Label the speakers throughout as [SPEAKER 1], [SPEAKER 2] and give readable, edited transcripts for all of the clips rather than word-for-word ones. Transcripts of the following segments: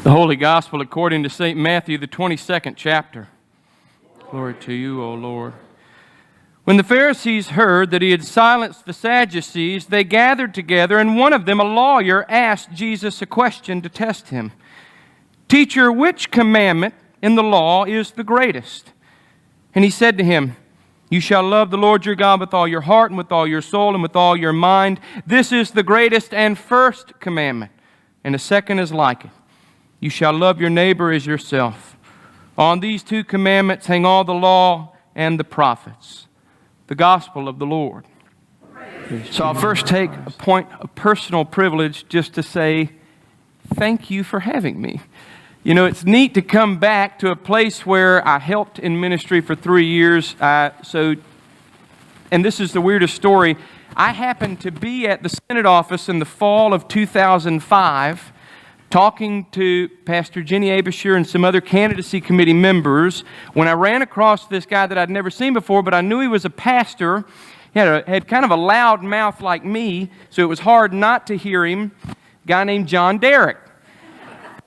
[SPEAKER 1] The Holy Gospel according to St. Matthew, the 22nd chapter. Glory to you, O Lord. When the Pharisees heard that he had silenced the Sadducees, they gathered together, and one of them, a lawyer, asked Jesus a question to test him. "Teacher, which commandment in the law is the greatest?" And he said to him, "You shall love the Lord your God with all your heart and with all your soul and with all your mind. This is the greatest and first commandment, and a second is like it. You shall love your neighbor as yourself. On these two commandments hang all the law and the prophets." The gospel of the Lord. So I'll first take a point of personal privilege just to say thank you for having me. You know, it's neat to come back to a place where I helped in ministry for 3 years. And this is the weirdest story. I happened to be at the Senate office in the fall of 2005 talking to Pastor Jenny Abishur and some other candidacy committee members when I ran across this guy that I'd never seen before, but I knew he was a pastor. He had kind of a loud mouth like me, so it was hard not to hear him. A guy named John Derrick.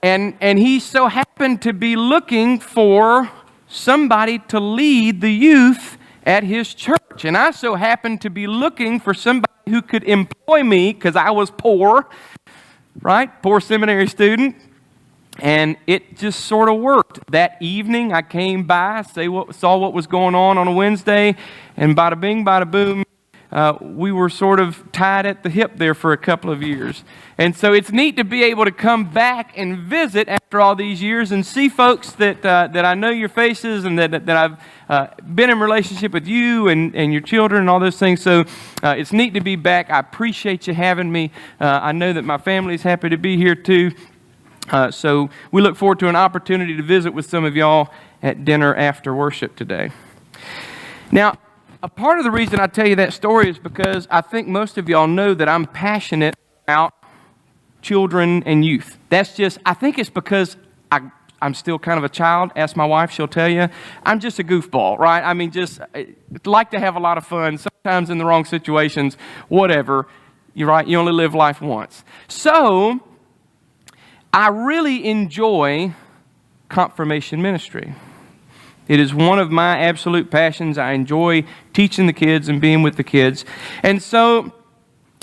[SPEAKER 1] And he so happened to be looking for somebody to lead the youth at his church. And I so happened to be looking for somebody who could employ me because I was poor. Right? Poor seminary student. And it just sort of worked. That evening I came by, saw what was going on a Wednesday, and bada bing, bada boom, we were sort of tied at the hip there for a couple of years. And so it's neat to be able to come back and visit after all these years and see folks that I know your faces and that I've been in relationship with you and your children and all those things. So it's neat to be back. I appreciate you having me. I know that my family's happy to be here too. So we look forward to an opportunity to visit with some of y'all at dinner after worship today. Now, a part of the reason I tell you that story is because I think most of y'all know that I'm passionate about children and youth. I think it's because I'm still kind of a child. Ask my wife, she'll tell you. I'm just a goofball, right? I mean, I like to have a lot of fun, sometimes in the wrong situations, whatever. You're right, you only live life once. So, I really enjoy confirmation ministry. It is one of my absolute passions. I enjoy teaching the kids and being with the kids. And so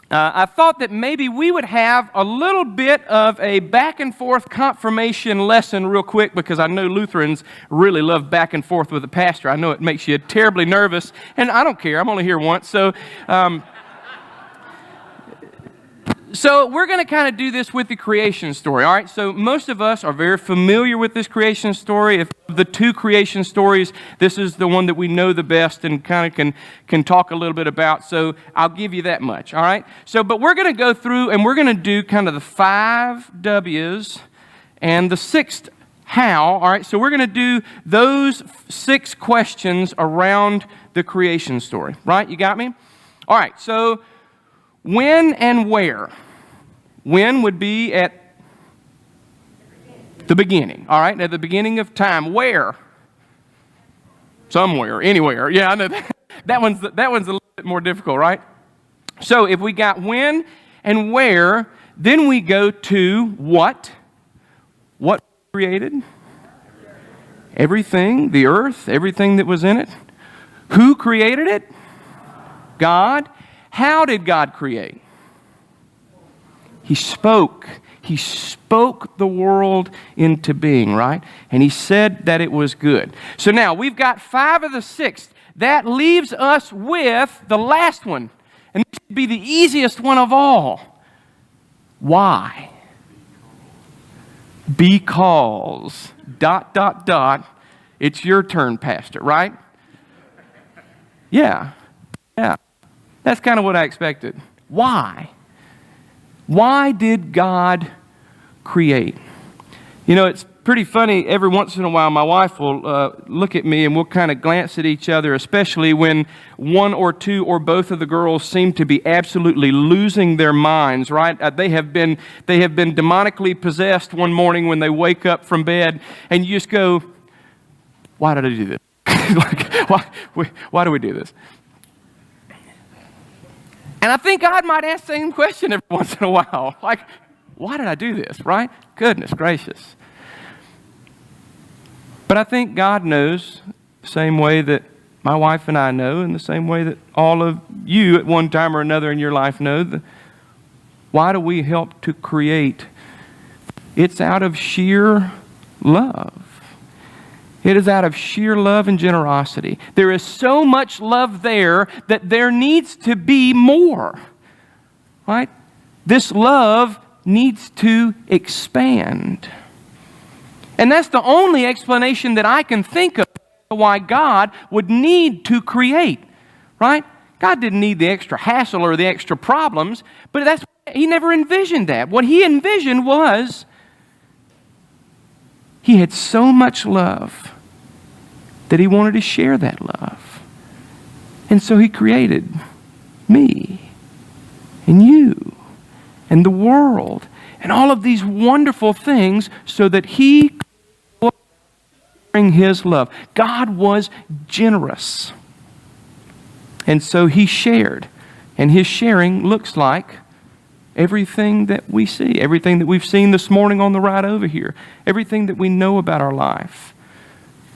[SPEAKER 1] I thought that maybe we would have a little bit of a back and forth confirmation lesson real quick, because I know Lutherans really love back and forth with the pastor. I know it makes you terribly nervous, and I don't care. I'm only here once. So we're going to kind of do this with the creation story, all right? So most of us are very familiar with this creation story. If the two creation stories, this is the one that we know the best and kind of can talk a little bit about. So I'll give you that much, all right? But we're going to go through and we're going to do kind of the 5 W's and the 6th how, all right? So we're going to do those 6 questions around the creation story, right? You got me? All right, so when and where? When would be at the beginning, all right? At the beginning of time. Where? Somewhere, anywhere. Yeah, I know that. That one's a little bit more difficult, right? So if we got when and where, then we go to what? What created? Everything, the earth, everything that was in it. Who created it? God. How did God create? He spoke. He spoke the world into being, right? And he said that it was good. So now we've got 5 of the 6. That leaves us with the last one. And this should be the easiest one of all. Why? Because, ... It's your turn, Pastor, right? Yeah. That's kind of what I expected. Why? Why did God create? You know, it's pretty funny. Every once in a while, my wife will look at me and we'll kind of glance at each other, especially when one or two or both of the girls seem to be absolutely losing their minds, right? They have been demonically possessed one morning when they wake up from bed, and you just go, why did I do this? Why do we do this? And I think God might ask the same question every once in a while. Like, why did I do this, right? Goodness gracious. But I think God knows the same way that my wife and I know, and the same way that all of you at one time or another in your life know. Why do we help to create? It's out of sheer love. It is out of sheer love and generosity. There is so much love there that there needs to be more. Right? This love needs to expand. And that's the only explanation that I can think of why God would need to create. Right? God didn't need the extra hassle or the extra problems, but He never envisioned that. What He envisioned was He had so much love that He wanted to share that love. And so He created me and you and the world and all of these wonderful things so that He could bring His love. God was generous. And so He shared. And His sharing looks like everything that we see, everything that we've seen this morning on the ride over here, everything that we know about our life.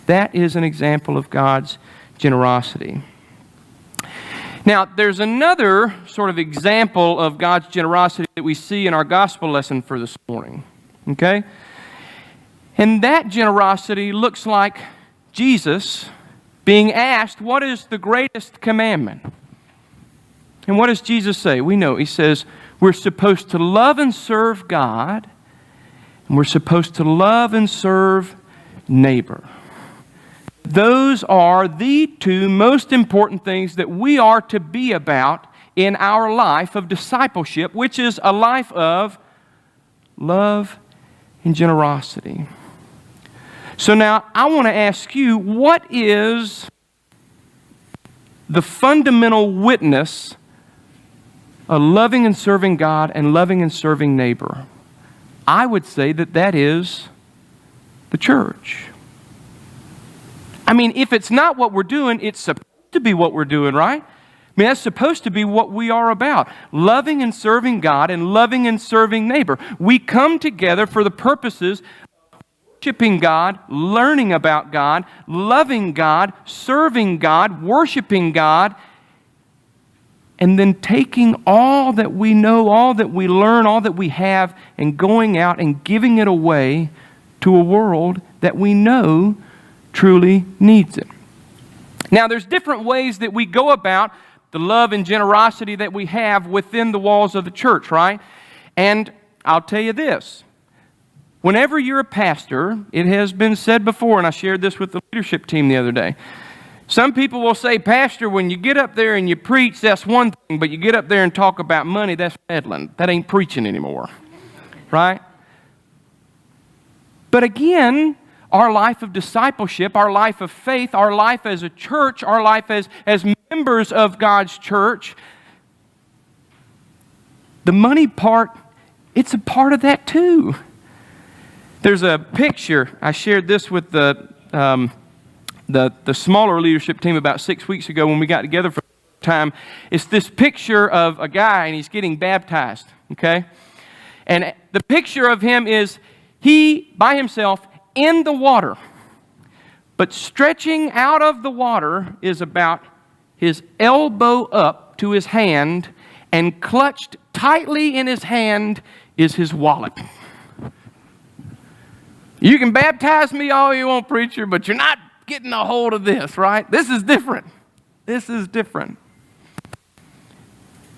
[SPEAKER 1] That is an example of God's generosity. Now, there's another sort of example of God's generosity that we see in our gospel lesson for this morning. Okay? And that generosity looks like Jesus being asked, what is the greatest commandment? And what does Jesus say? We know. He says, we're supposed to love and serve God, and we're supposed to love and serve neighbor. Those are the two most important things that we are to be about in our life of discipleship, which is a life of love and generosity. So now I want to ask you, what is the fundamental witness of loving and serving God and loving and serving neighbor? I would say that is the church. I mean, if it's not what we're doing, it's supposed to be what we're doing, right? I mean, that's supposed to be what we are about. Loving and serving God and loving and serving neighbor. We come together for the purposes of worshiping God, learning about God, loving God, serving God, worshiping God, and then taking all that we know, all that we learn, all that we have, and going out and giving it away to a world that we know truly needs it. Now, there's different ways that we go about the love and generosity that we have within the walls of the church, right? And I'll tell you this. Whenever you're a pastor, it has been said before, and I shared this with the leadership team the other day. Some people will say, Pastor, when you get up there and you preach, that's one thing, but you get up there and talk about money, that's peddling. That ain't preaching anymore, right? But again, our life of discipleship, our life of faith, our life as a church, our life as members of God's church, the money part, it's a part of that too. There's a picture, I shared this with the smaller leadership team about 6 weeks ago when we got together for the time. It's this picture of a guy and he's getting baptized, okay? And the picture of him is he, by himself, in the water. But stretching out of the water is about his elbow up to his hand, and clutched tightly in his hand is his wallet. You can baptize me all you want, preacher, but you're not getting a hold of this, right? This is different. This is different.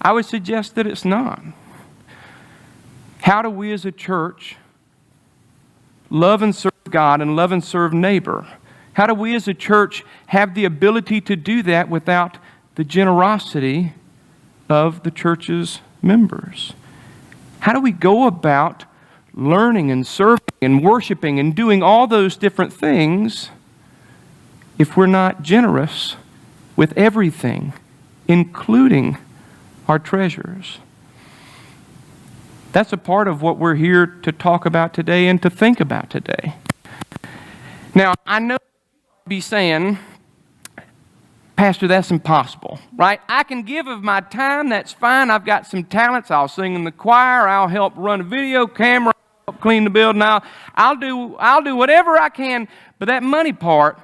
[SPEAKER 1] I would suggest that it's not. How do we as a church love and serve God and love and serve neighbor? How do we as a church have the ability to do that without the generosity of the church's members? How do we go about learning and serving and worshiping and doing all those different things if we're not generous with everything, including our treasures? That's a part of what we're here to talk about today and to think about today. Now, I know you'll be saying, Pastor, that's impossible, right? I can give of my time, that's fine. I've got some talents. I'll sing in the choir. I'll help run a video camera. help clean the building. I'll do whatever I can, but that money part,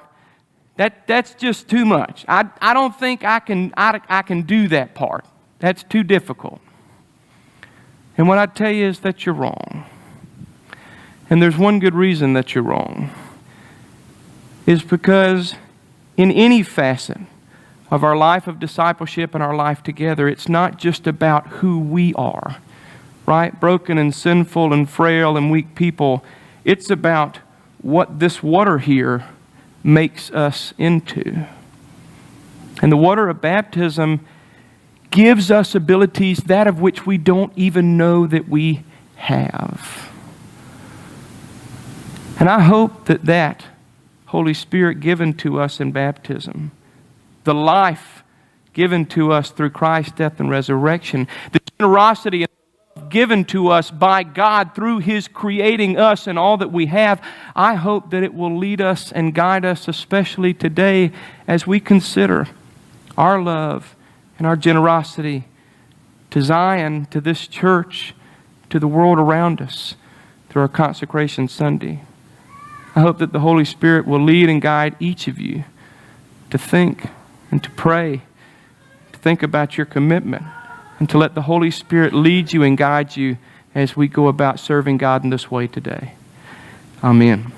[SPEAKER 1] that's just too much. I don't think I can do that part. That's too difficult. And what I tell you is that you're wrong. And there's one good reason that you're wrong. Is because in any facet of our life of discipleship and our life together, it's not just about who we are, right? Broken and sinful and frail and weak people. It's about what this water here makes us into. And the water of baptism gives us abilities, that of which we don't even know that we have. And I hope that Holy Spirit given to us in baptism, the life given to us through Christ's death and resurrection, the generosity given to us by God through His creating us and all that we have, I hope that it will lead us and guide us, especially today as we consider our love and our generosity to Zion, to this church, to the world around us through our Consecration Sunday. I hope that the Holy Spirit will lead and guide each of you to think and to pray, to think about your commitment, and to let the Holy Spirit lead you and guide you as we go about serving God in this way today. Amen.